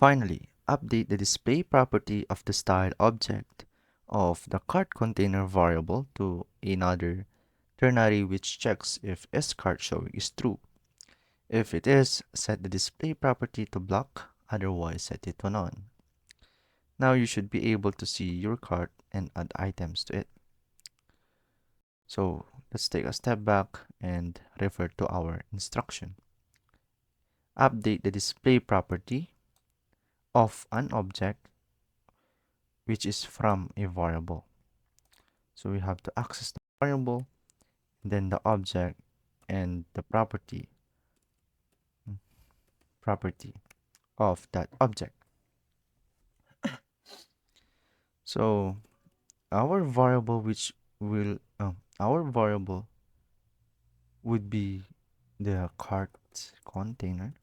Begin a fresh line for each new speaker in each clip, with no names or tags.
Finally, update the display property of the style object of the cart container variable to another ternary which checks if sCart showing is true. If it is, set the display property to block, otherwise set it to none. Now you should be able to see your cart and add items to it. So let's take a step back and refer to our instruction. Update the display property of an object which is from a variable. So we have to access the variable, then the object and the property of that object. So our variable our variable would be the cart container.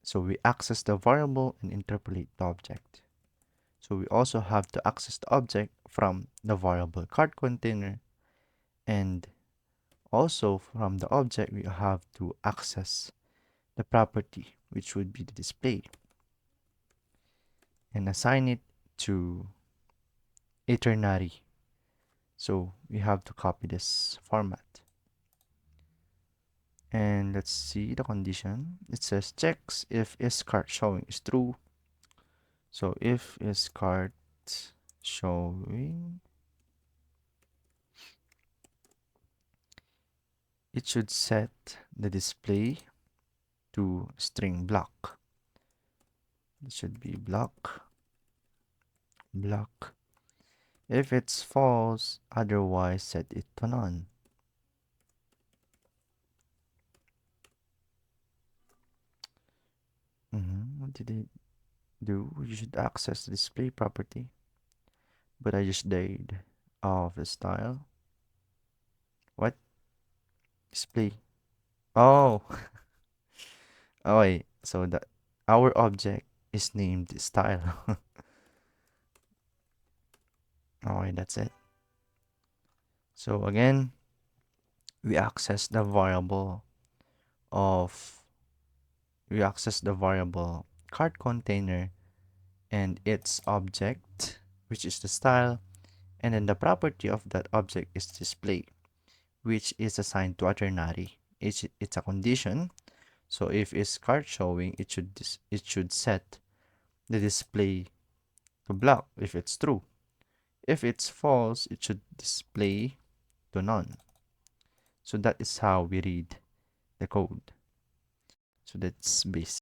So we access the variable and interpolate the object. So we also have to access the object from the variable cart container, and also from the object we have to access the property, which would be the display, and assign it to a ternary. So we have to copy this format. And let's see the condition. It says checks if isCart showing is true. So if isCart showing, it should set the display to string block. It should be block. If it's false, otherwise set it to none. What did it do? You should access the display property, but I just died of the style. What? Display. Oh, oh wait. So that our object is named style. Oh wait, that's it. So again, we access the variable of cart container and its object, which is the style, and then the property of that object is display, which is assigned to a ternary. It's a condition. So if it's cart showing, it should set the display to block if it's true. If it's false, it should display to none. So that is how we read the code. So that's basic.